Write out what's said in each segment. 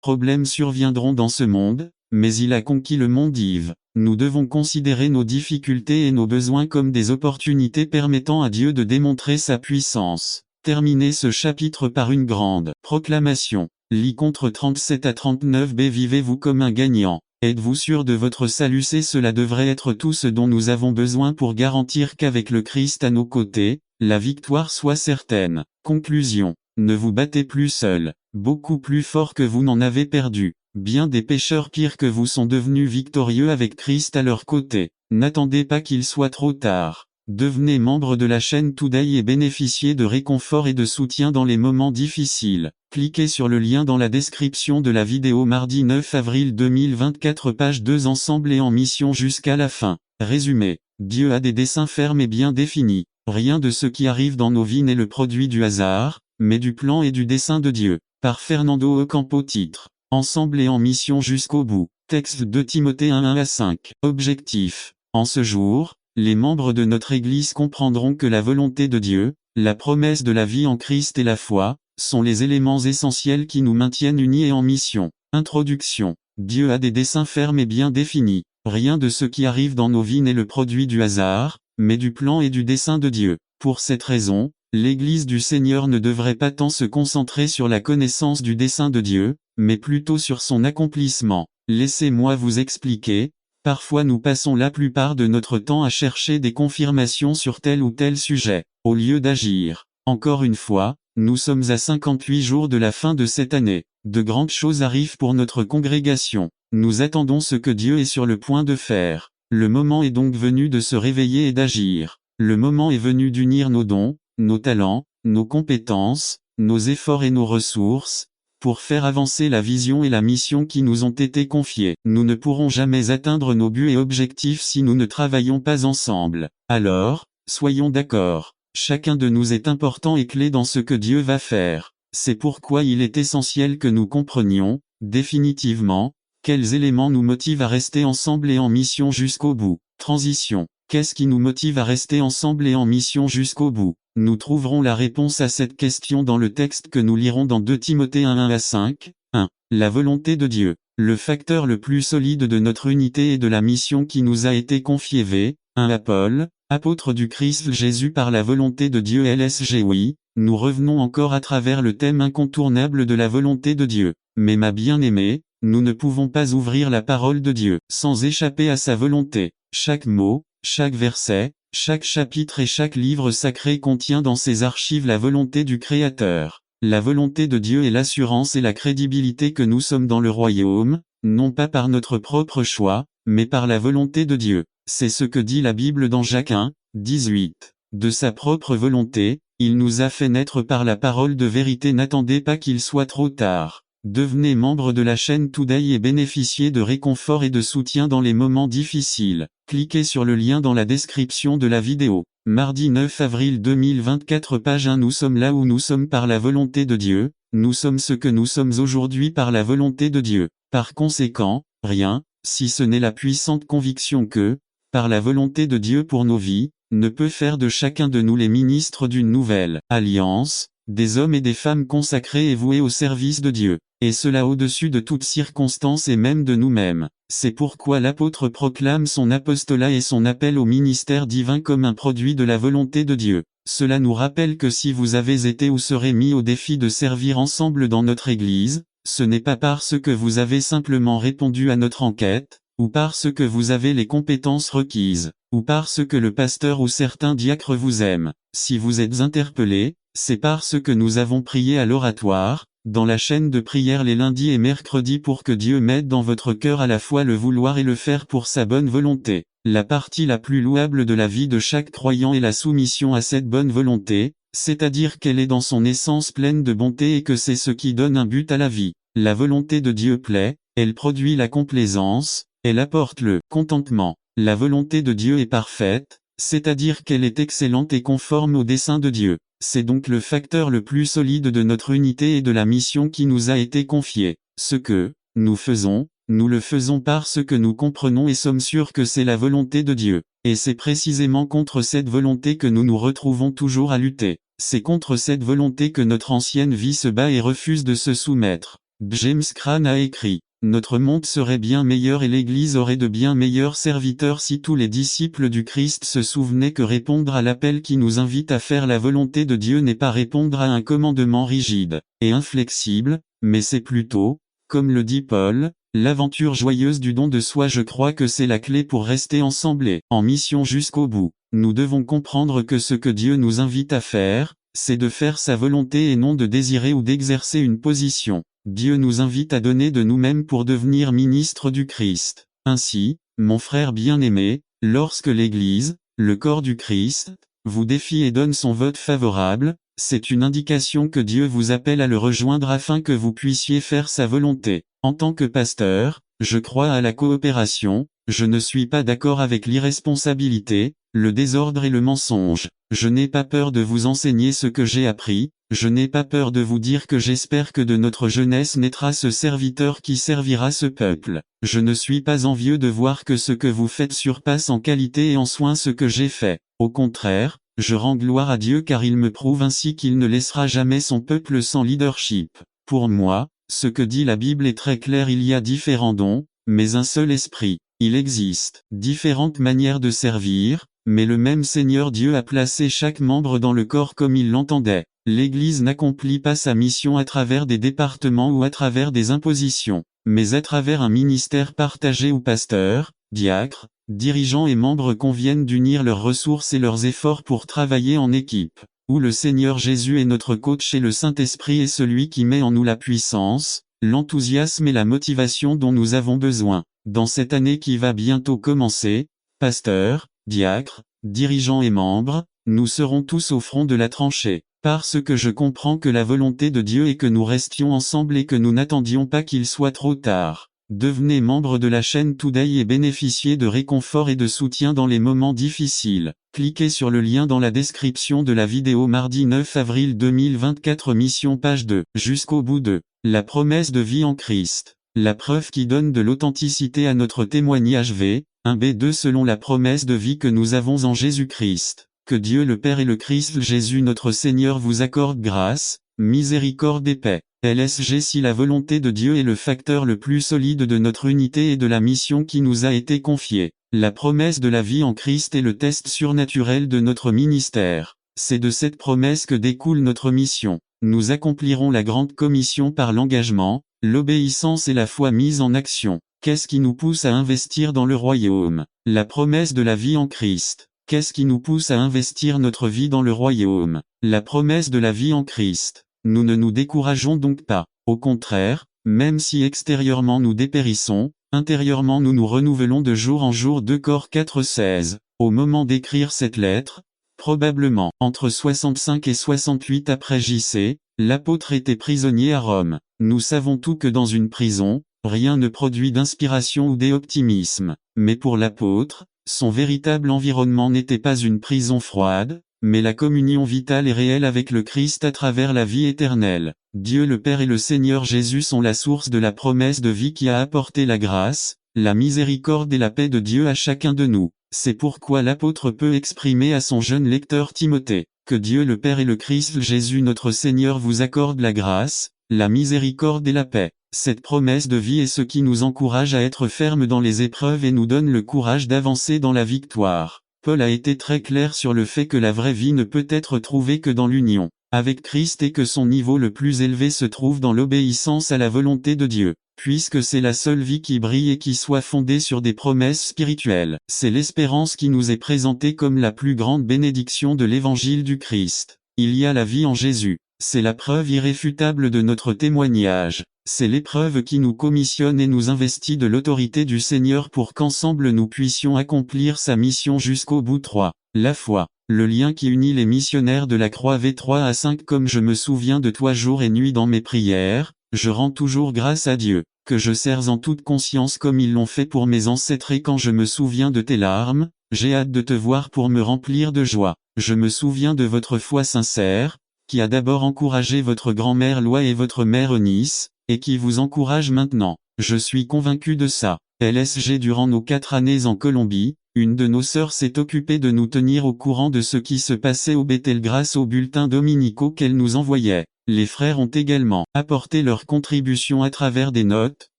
problèmes surviendront dans ce monde, mais il a conquis le monde Yves. Nous devons considérer nos difficultés et nos besoins comme des opportunités permettant à Dieu de démontrer sa puissance. Terminez ce chapitre par une grande proclamation. Lit contre 37 à 39b. Vivez-vous comme un gagnant. Êtes-vous sûr de votre salut? Cela devrait être tout ce dont nous avons besoin pour garantir qu'avec le Christ à nos côtés, la victoire soit certaine. Conclusion. Ne vous battez plus seul. Beaucoup plus fort que vous n'en avez perdu. Bien des pécheurs pires que vous sont devenus victorieux avec Christ à leur côté. N'attendez pas qu'il soit trop tard. Devenez membre de la chaîne Today et bénéficiez de réconfort et de soutien dans les moments difficiles. Cliquez sur le lien dans la description de la vidéo. Mardi 9 avril 2024, page 2. Ensemble et en mission jusqu'à la fin. Résumé. Dieu a des desseins fermes et bien définis. Rien de ce qui arrive dans nos vies n'est le produit du hasard, mais du plan et du dessein de Dieu. Par Fernando Ocampo. Titre. Ensemble et en mission jusqu'au bout. Texte de Timothée 1 à 5. Objectif. En ce jour, les membres de notre Église comprendront que la volonté de Dieu, la promesse de la vie en Christ et la foi, sont les éléments essentiels qui nous maintiennent unis et en mission. Introduction. Dieu a des desseins fermes et bien définis. Rien de ce qui arrive dans nos vies n'est le produit du hasard, mais du plan et du dessein de Dieu. Pour cette raison, l'Église du Seigneur ne devrait pas tant se concentrer sur la connaissance du dessein de Dieu, mais plutôt sur son accomplissement. Laissez-moi vous expliquer. Parfois nous passons la plupart de notre temps à chercher des confirmations sur tel ou tel sujet, au lieu d'agir. Encore une fois, nous sommes à 58 jours de la fin de cette année. De grandes choses arrivent pour notre congrégation. Nous attendons ce que Dieu est sur le point de faire. Le moment est donc venu de se réveiller et d'agir. Le moment est venu d'unir nos dons, nos talents, nos compétences, nos efforts et nos ressources, pour faire avancer la vision et la mission qui nous ont été confiées. Nous ne pourrons jamais atteindre nos buts et objectifs si nous ne travaillons pas ensemble. Alors, soyons d'accord. Chacun de nous est important et clé dans ce que Dieu va faire. C'est pourquoi il est essentiel que nous comprenions, définitivement, quels éléments nous motivent à rester ensemble et en mission jusqu'au bout. Transition. Qu'est-ce qui nous motive à rester ensemble et en mission jusqu'au bout? Nous trouverons la réponse à cette question dans le texte que nous lirons dans 2 Timothée 1 à 5. 1. La volonté de Dieu. Le facteur le plus solide de notre unité et de la mission qui nous a été confiée. V. 1. Paul, apôtre du Christ Jésus par la volonté de Dieu. LSG. Oui, nous revenons encore à travers le thème incontournable de la volonté de Dieu. Mais ma bien-aimée, nous ne pouvons pas ouvrir la parole de Dieu sans échapper à sa volonté. Chaque mot, chaque verset, chaque chapitre et chaque livre sacré contient dans ses archives la volonté du Créateur. La volonté de Dieu est l'assurance et la crédibilité que nous sommes dans le royaume, non pas par notre propre choix, mais par la volonté de Dieu. C'est ce que dit la Bible dans Jacques 1, 18. De sa propre volonté, il nous a fait naître par la parole de vérité. N'attendez pas qu'il soit trop tard. Devenez membre de la chaîne Today et bénéficiez de réconfort et de soutien dans les moments difficiles. Cliquez sur le lien dans la description de la vidéo. Mardi 9 avril 2024, page 1. Nous sommes là où nous sommes par la volonté de Dieu. Nous sommes ce que nous sommes aujourd'hui par la volonté de Dieu. Par conséquent, rien, si ce n'est la puissante conviction que, par la volonté de Dieu pour nos vies, ne peut faire de chacun de nous les ministres d'une nouvelle alliance, des hommes et des femmes consacrés et voués au service de Dieu, et cela au-dessus de toute circonstance et même de nous-mêmes. C'est pourquoi l'apôtre proclame son apostolat et son appel au ministère divin comme un produit de la volonté de Dieu. Cela nous rappelle que si vous avez été ou serez mis au défi de servir ensemble dans notre Église, ce n'est pas parce que vous avez simplement répondu à notre enquête, ou parce que vous avez les compétences requises, ou parce que le pasteur ou certains diacres vous aiment. Si vous êtes interpellé, c'est parce que nous avons prié à l'oratoire, dans la chaîne de prière les lundis et mercredis pour que Dieu mette dans votre cœur à la fois le vouloir et le faire pour sa bonne volonté. La partie la plus louable de la vie de chaque croyant est la soumission à cette bonne volonté, c'est-à-dire qu'elle est dans son essence pleine de bonté et que c'est ce qui donne un but à la vie. La volonté de Dieu plaît, elle produit la complaisance, elle apporte le contentement. La volonté de Dieu est parfaite, c'est-à-dire qu'elle est excellente et conforme au dessein de Dieu. C'est donc le facteur le plus solide de notre unité et de la mission qui nous a été confiée. Ce que nous faisons, nous le faisons parce que nous comprenons et sommes sûrs que c'est la volonté de Dieu. Et c'est précisément contre cette volonté que nous nous retrouvons toujours à lutter. C'est contre cette volonté que notre ancienne vie se bat et refuse de se soumettre. James Cran a écrit: Notre monde serait bien meilleur et l'Église aurait de bien meilleurs serviteurs si tous les disciples du Christ se souvenaient que répondre à l'appel qui nous invite à faire la volonté de Dieu n'est pas répondre à un commandement rigide et inflexible, mais c'est plutôt, comme le dit Paul, l'aventure joyeuse du don de soi. Je crois que c'est la clé pour rester ensemble et en mission jusqu'au bout. Nous devons comprendre que ce que Dieu nous invite à faire, c'est de faire sa volonté et non de désirer ou d'exercer une position. Dieu nous invite à donner de nous-mêmes pour devenir ministres du Christ. Ainsi, mon frère bien-aimé, lorsque l'Église, le corps du Christ, vous défie et donne son vote favorable, c'est une indication que Dieu vous appelle à le rejoindre afin que vous puissiez faire sa volonté. En tant que pasteur, je crois à la coopération, je ne suis pas d'accord avec l'irresponsabilité, le désordre et le mensonge. Je n'ai pas peur de vous enseigner ce que j'ai appris, je n'ai pas peur de vous dire que j'espère que de notre jeunesse naîtra ce serviteur qui servira ce peuple. Je ne suis pas envieux de voir que ce que vous faites surpasse en qualité et en soin ce que j'ai fait. Au contraire, je rends gloire à Dieu car il me prouve ainsi qu'il ne laissera jamais son peuple sans leadership. Pour moi, ce que dit la Bible est très clair: il y a différents dons, mais un seul esprit. Il existe différentes manières de servir, mais le même Seigneur Dieu a placé chaque membre dans le corps comme il l'entendait. L'Église n'accomplit pas sa mission à travers des départements ou à travers des impositions, mais à travers un ministère partagé où pasteurs, diacres, dirigeants et membres conviennent d'unir leurs ressources et leurs efforts pour travailler en équipe, où le Seigneur Jésus est notre coach et le Saint-Esprit est celui qui met en nous la puissance, l'enthousiasme et la motivation dont nous avons besoin. Dans cette année qui va bientôt commencer, pasteurs, diacres, dirigeants et membres, nous serons tous au front de la tranchée. Parce que je comprends que la volonté de Dieu est que nous restions ensemble et que nous n'attendions pas qu'il soit trop tard. Devenez membre de la chaîne Today et bénéficiez de réconfort et de soutien dans les moments difficiles. Cliquez sur le lien dans la description de la vidéo. Mardi 9 avril 2024, mission page 2. Jusqu'au bout de la promesse de vie en Christ. La preuve qui donne de l'authenticité à notre témoignage v. 1b2 selon la promesse de vie que nous avons en Jésus-Christ. Que Dieu le Père et le Christ Jésus notre Seigneur vous accordent grâce, miséricorde et paix. LSG. Si la volonté de Dieu est le facteur le plus solide de notre unité et de la mission qui nous a été confiée, la promesse de la vie en Christ est le test surnaturel de notre ministère. C'est de cette promesse que découle notre mission. Nous accomplirons la grande commission par l'engagement, l'obéissance et la foi mise en action. Qu'est-ce qui nous pousse à investir dans le royaume? La promesse de la vie en Christ. Qu'est-ce qui nous pousse à investir notre vie dans le royaume? La promesse de la vie en Christ. Nous ne nous décourageons donc pas. Au contraire, même si extérieurement nous dépérissons, intérieurement nous nous renouvelons de jour en jour. 2 Cor 4:16. Au moment d'écrire cette lettre, probablement entre 65 et 68 après JC, l'apôtre était prisonnier à Rome. Nous savons tout que dans une prison, rien ne produit d'inspiration ou d'optimisme. Mais pour l'apôtre, son véritable environnement n'était pas une prison froide, mais la communion vitale et réelle avec le Christ à travers la vie éternelle. Dieu le Père et le Seigneur Jésus sont la source de la promesse de vie qui a apporté la grâce, la miséricorde et la paix de Dieu à chacun de nous. C'est pourquoi l'apôtre peut exprimer à son jeune lecteur Timothée, que Dieu le Père et le Christ Jésus notre Seigneur vous accordent la grâce, la miséricorde et la paix. Cette promesse de vie est ce qui nous encourage à être fermes dans les épreuves et nous donne le courage d'avancer dans la victoire. Paul a été très clair sur le fait que la vraie vie ne peut être trouvée que dans l'union avec Christ et que son niveau le plus élevé se trouve dans l'obéissance à la volonté de Dieu, puisque c'est la seule vie qui brille et qui soit fondée sur des promesses spirituelles. C'est l'espérance qui nous est présentée comme la plus grande bénédiction de l'évangile du Christ. Il y a la vie en Jésus. C'est la preuve irréfutable de notre témoignage. C'est l'épreuve qui nous commissionne et nous investit de l'autorité du Seigneur pour qu'ensemble nous puissions accomplir sa mission jusqu'au bout. 3. La foi. Le lien qui unit les missionnaires de la croix v3 à 5. Comme je me souviens de toi jour et nuit dans mes prières, je rends toujours grâce à Dieu, que je sers en toute conscience comme ils l'ont fait pour mes ancêtres, et quand je me souviens de tes larmes, j'ai hâte de te voir pour me remplir de joie. Je me souviens de votre foi sincère, qui a d'abord encouragé votre grand-mère Loi et votre mère Eunice, et qui vous encourage maintenant. Je suis convaincu de ça. LSG. Durant nos 4 années en Colombie, une de nos sœurs s'est occupée de nous tenir au courant de ce qui se passait au Bethel grâce aux bulletins dominicaux qu'elle nous envoyait. Les frères ont également apporté leur contribution à travers des notes,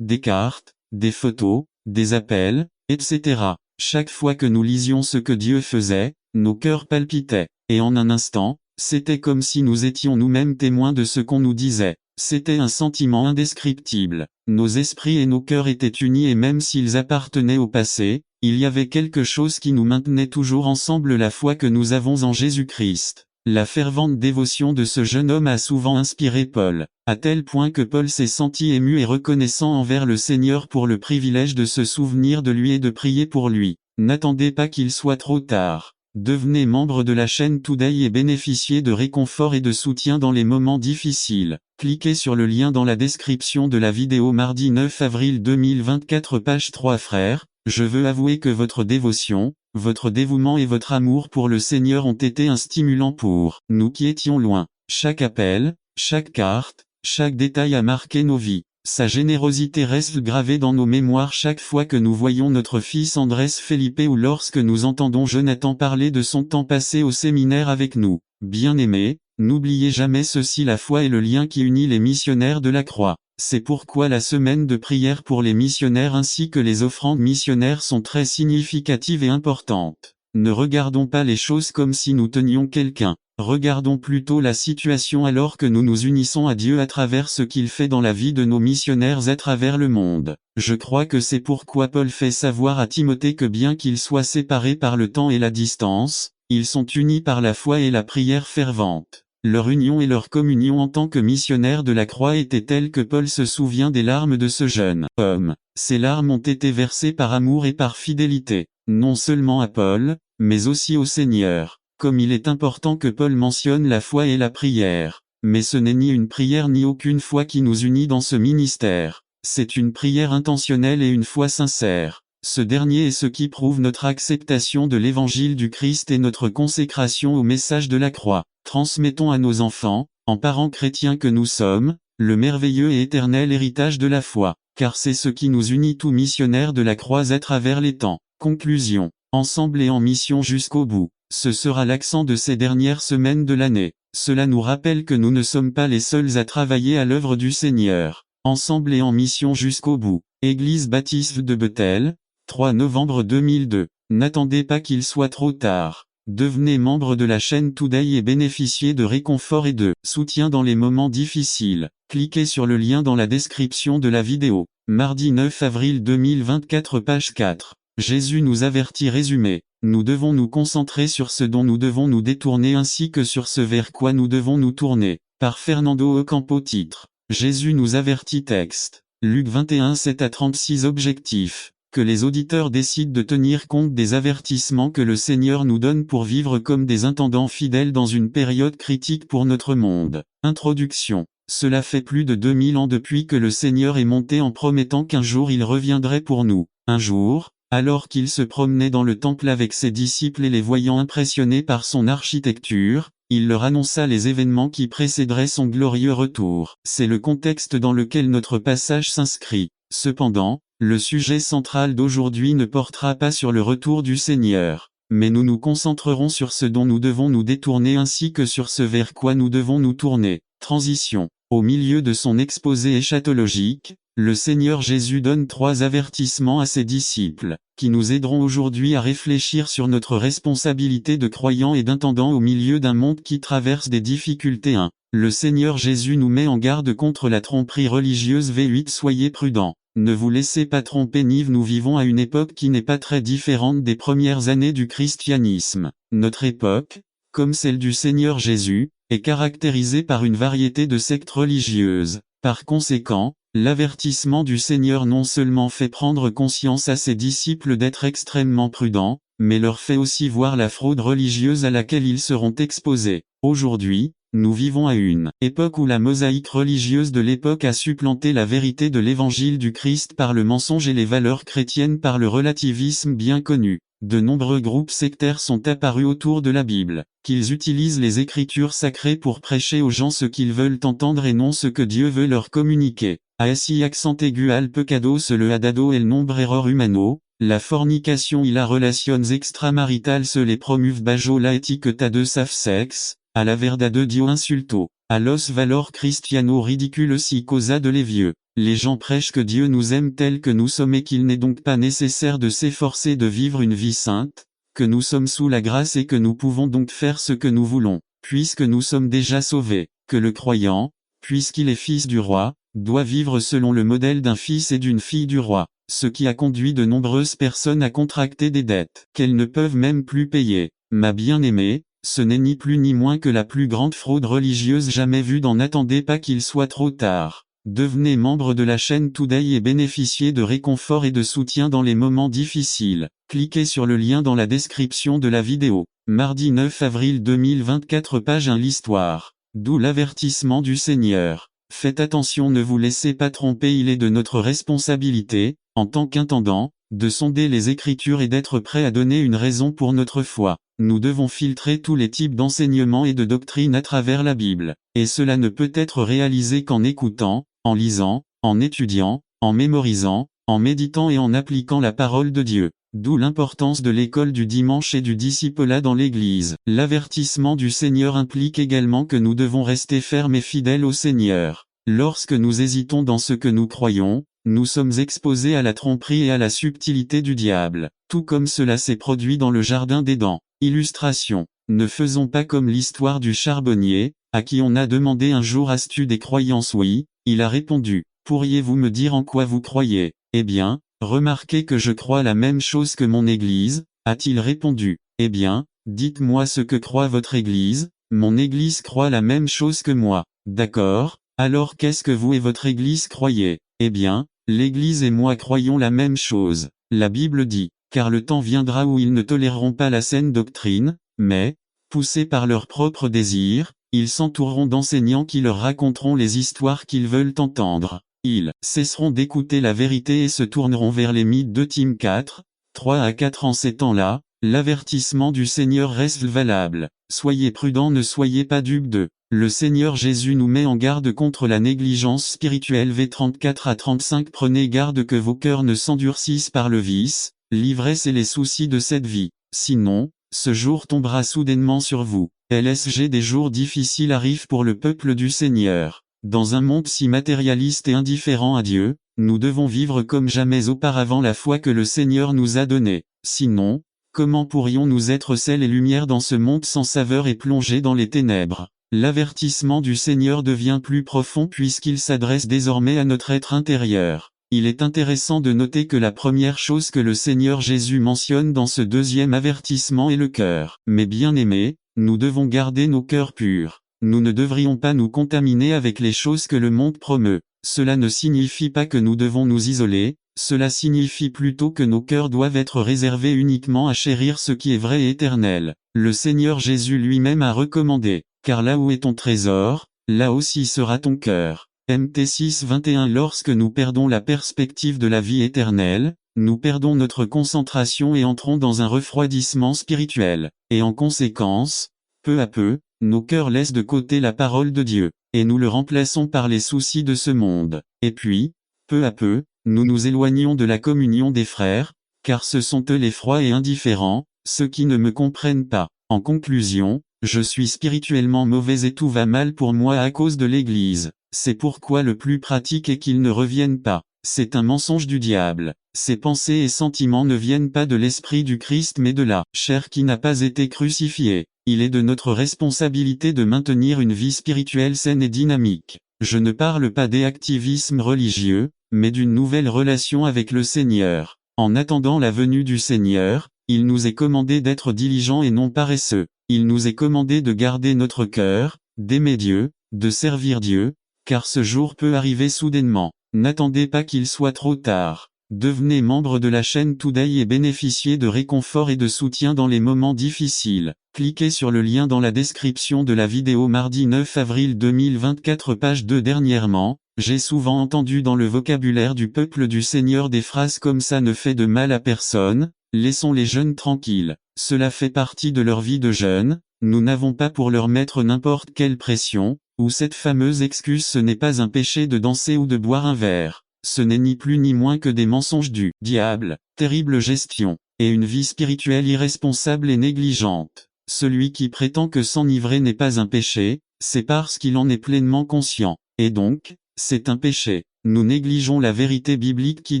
des cartes, des photos, des appels, etc. Chaque fois que nous lisions ce que Dieu faisait, nos cœurs palpitaient, et en un instant, c'était comme si nous étions nous-mêmes témoins de ce qu'on nous disait. C'était un sentiment indescriptible. Nos esprits et nos cœurs étaient unis et même s'ils appartenaient au passé, il y avait quelque chose qui nous maintenait toujours ensemble, la foi que nous avons en Jésus-Christ. La fervente dévotion de ce jeune homme a souvent inspiré Paul, à tel point que Paul s'est senti ému et reconnaissant envers le Seigneur pour le privilège de se souvenir de lui et de prier pour lui. N'attendez pas qu'il soit trop tard. Devenez membre de la chaîne Today et bénéficiez de réconfort et de soutien dans les moments difficiles. Cliquez sur le lien dans la description de la vidéo mardi 9 avril 2024 page 3 Frères, je veux avouer que votre dévotion, votre dévouement et votre amour pour le Seigneur ont été un stimulant pour nous qui étions loin. Chaque appel, chaque carte, chaque détail a marqué nos vies. Sa générosité reste gravée dans nos mémoires chaque fois que nous voyons notre fils Andrés Felipe ou lorsque nous entendons Jonathan parler de son temps passé au séminaire avec nous. Bien-aimés, n'oubliez jamais ceci: la foi est le lien qui unit les missionnaires de la croix. C'est pourquoi la semaine de prière pour les missionnaires ainsi que les offrandes missionnaires sont très significatives et importantes. Ne regardons pas les choses comme si nous tenions quelqu'un. Regardons plutôt la situation alors que nous nous unissons à Dieu à travers ce qu'il fait dans la vie de nos missionnaires à travers le monde. Je crois que c'est pourquoi Paul fait savoir à Timothée que bien qu'ils soient séparés par le temps et la distance, ils sont unis par la foi et la prière fervente. Leur union et leur communion en tant que missionnaires de la croix étaient telles que Paul se souvient des larmes de ce jeune homme. Ces larmes ont été versées par amour et par fidélité, non seulement à Paul, mais aussi au Seigneur. Comme il est important que Paul mentionne la foi et la prière. Mais ce n'est ni une prière ni aucune foi qui nous unit dans ce ministère. C'est une prière intentionnelle et une foi sincère. Ce dernier est ce qui prouve notre acceptation de l'évangile du Christ et notre consécration au message de la croix. Transmettons à nos enfants, en parents chrétiens que nous sommes, le merveilleux et éternel héritage de la foi, car c'est ce qui nous unit tous missionnaires de la croix à travers les temps. Conclusion. Ensemble et en mission jusqu'au bout. Ce sera l'accent de ces dernières semaines de l'année. Cela nous rappelle que nous ne sommes pas les seuls à travailler à l'œuvre du Seigneur. Ensemble et en mission jusqu'au bout. Église baptiste de Bethel, 3 novembre 2002. N'attendez pas qu'il soit trop tard. Devenez membre de la chaîne Today et bénéficiez de réconfort et de soutien dans les moments difficiles. Cliquez sur le lien dans la description de la vidéo. Mardi 9 avril 2024 page 4. Jésus nous avertit. Résumé. Nous devons nous concentrer sur ce dont nous devons nous détourner ainsi que sur ce vers quoi nous devons nous tourner. Par Fernando Ocampo. Titre. Jésus nous avertit. Texte. Luc 21 7-36. Objectif. Que les auditeurs décident de tenir compte des avertissements que le Seigneur nous donne pour vivre comme des intendants fidèles dans une période critique pour notre monde. Introduction. Cela fait plus de 2000 ans depuis que le Seigneur est monté en promettant qu'un jour il reviendrait pour nous. Un jour, alors qu'il se promenait dans le temple avec ses disciples et les voyant impressionnés par son architecture, il leur annonça les événements qui précéderaient son glorieux retour. C'est le contexte dans lequel notre passage s'inscrit. Cependant, le sujet central d'aujourd'hui ne portera pas sur le retour du Seigneur, mais nous nous concentrerons sur ce dont nous devons nous détourner ainsi que sur ce vers quoi nous devons nous tourner. Transition. Au milieu de son exposé eschatologique, le Seigneur Jésus donne 3 avertissements à ses disciples, qui nous aideront aujourd'hui à réfléchir sur notre responsabilité de croyants et d'intendants au milieu d'un monde qui traverse des difficultés. 1. Le Seigneur Jésus nous met en garde contre la tromperie religieuse. V8. Soyez prudents. Ne vous laissez pas tromper. Nous vivons à une époque qui n'est pas très différente des premières années du christianisme. Notre époque, comme celle du Seigneur Jésus, est caractérisée par une variété de sectes religieuses. Par conséquent, l'avertissement du Seigneur non seulement fait prendre conscience à ses disciples d'être extrêmement prudents, mais leur fait aussi voir la fraude religieuse à laquelle ils seront exposés. Aujourd'hui, nous vivons à une époque où la mosaïque religieuse de l'époque a supplanté la vérité de l'évangile du Christ par le mensonge et les valeurs chrétiennes par le relativisme bien connu. De nombreux groupes sectaires sont apparus autour de la Bible, qu'ils utilisent les Écritures sacrées pour prêcher aux gens ce qu'ils veulent entendre et non ce que Dieu veut leur communiquer. Assi accent aigu al pecados le adado el nombre error humano, la fornication y la relations extramaritales se les promuv bajo la éthique ta de saf sex, à la verdade Dio insulto. A los valor cristiano ridicule si cosa de les vieux. Les gens prêchent que Dieu nous aime tels que nous sommes et qu'il n'est donc pas nécessaire de s'efforcer de vivre une vie sainte, que nous sommes sous la grâce et que nous pouvons donc faire ce que nous voulons, puisque nous sommes déjà sauvés, que le croyant, puisqu'il est fils du roi, doit vivre selon le modèle d'un fils et d'une fille du roi, ce qui a conduit de nombreuses personnes à contracter des dettes qu'elles ne peuvent même plus payer. Ma bien-aimée, ce n'est ni plus ni moins que la plus grande fraude religieuse jamais vue. N'attendez pas qu'il soit trop tard. Devenez membre de la chaîne Today et bénéficiez de réconfort et de soutien dans les moments difficiles. Cliquez sur le lien dans la description de la vidéo. Mardi 9 avril 2024 page 1 l'histoire. D'où l'avertissement du Seigneur. Faites attention, ne vous laissez pas tromper, il est de notre responsabilité, en tant qu'intendant, de sonder les Écritures et d'être prêt à donner une raison pour notre foi. Nous devons filtrer tous les types d'enseignements et de doctrines à travers la Bible, et cela ne peut être réalisé qu'en écoutant, en lisant, en étudiant, en mémorisant, en méditant et en appliquant la parole de Dieu. D'où l'importance de l'école du dimanche et du discipulat dans l'Église. L'avertissement du Seigneur implique également que nous devons rester fermes et fidèles au Seigneur. Lorsque nous hésitons dans ce que nous croyons, nous sommes exposés à la tromperie et à la subtilité du diable, tout comme cela s'est produit dans le jardin d'Éden. Illustration. Ne faisons pas comme l'histoire du charbonnier, à qui on a demandé un jour: as-tu des croyances? Oui, il a répondu. Pourriez-vous me dire en quoi vous croyez? Eh bien, remarquez que je crois la même chose que mon Église, a-t-il répondu. Eh bien, dites-moi ce que croit votre Église. Mon Église croit la même chose que moi. D'accord, alors qu'est-ce que vous et votre Église croyez? Eh bien, l'Église et moi croyons la même chose. La Bible dit, car le temps viendra où ils ne toléreront pas la saine doctrine, mais, poussés par leurs propres désirs, ils s'entoureront d'enseignants qui leur raconteront les histoires qu'ils veulent entendre. Ils cesseront d'écouter la vérité et se tourneront vers les mythes. 2 Tim 4, 3 à 4. En ces temps-là, l'avertissement du Seigneur reste valable. Soyez prudents, ne soyez pas dupes de. Le Seigneur Jésus nous met en garde contre la négligence spirituelle. V 34 à 35. Prenez garde que vos cœurs ne s'endurcissent par le vice, l'ivresse et les soucis de cette vie. Sinon, ce jour tombera soudainement sur vous. LSG. Des jours difficiles arrivent pour le peuple du Seigneur. Dans un monde si matérialiste et indifférent à Dieu, nous devons vivre comme jamais auparavant la foi que le Seigneur nous a donnée. Sinon, comment pourrions-nous être sel et lumière dans ce monde sans saveur et plongé dans les ténèbres? L'avertissement du Seigneur devient plus profond puisqu'il s'adresse désormais à notre être intérieur. Il est intéressant de noter que la première chose que le Seigneur Jésus mentionne dans ce deuxième avertissement est le cœur. Mes bien-aimés, nous devons garder nos cœurs purs. Nous ne devrions pas nous contaminer avec les choses que le monde promeut. Cela ne signifie pas que nous devons nous isoler, cela signifie plutôt que nos cœurs doivent être réservés uniquement à chérir ce qui est vrai et éternel. Le Seigneur Jésus lui-même a recommandé, car là où est ton trésor, là aussi sera ton cœur. Mt 6 21. Lorsque nous perdons la perspective de la vie éternelle, nous perdons notre concentration et entrons dans un refroidissement spirituel, et en conséquence, peu à peu, nos cœurs laissent de côté la parole de Dieu, et nous le remplaçons par les soucis de ce monde. Et puis, peu à peu, nous nous éloignons de la communion des frères, car ce sont eux les froids et indifférents, ceux qui ne me comprennent pas. En conclusion, je suis spirituellement mauvais et tout va mal pour moi à cause de l'Église. C'est pourquoi le plus pratique est qu'ils ne reviennent pas. C'est un mensonge du diable. Ces pensées et sentiments ne viennent pas de l'Esprit du Christ mais de la chair qui n'a pas été crucifiée. Il est de notre responsabilité de maintenir une vie spirituelle saine et dynamique. Je ne parle pas d'activisme religieux, mais d'une nouvelle relation avec le Seigneur. En attendant la venue du Seigneur, il nous est commandé d'être diligents et non paresseux. Il nous est commandé de garder notre cœur, d'aimer Dieu, de servir Dieu, car ce jour peut arriver soudainement. N'attendez pas qu'il soit trop tard. Devenez membre de la chaîne Today et bénéficiez de réconfort et de soutien dans les moments difficiles. Cliquez sur le lien dans la description de la vidéo. Mardi 9 avril 2024 page 2. Dernièrement, j'ai souvent entendu dans le vocabulaire du peuple du Seigneur des phrases comme ça ne fait de mal à personne, laissons les jeunes tranquilles. Cela fait partie de leur vie de jeunes, nous n'avons pas pour leur mettre n'importe quelle pression, ou cette fameuse excuse ce n'est pas un péché de danser ou de boire un verre. Ce n'est ni plus ni moins que des mensonges du diable, terrible gestion, et une vie spirituelle irresponsable et négligente. Celui qui prétend que s'enivrer n'est pas un péché, c'est parce qu'il en est pleinement conscient. Et donc, c'est un péché. Nous négligeons la vérité biblique qui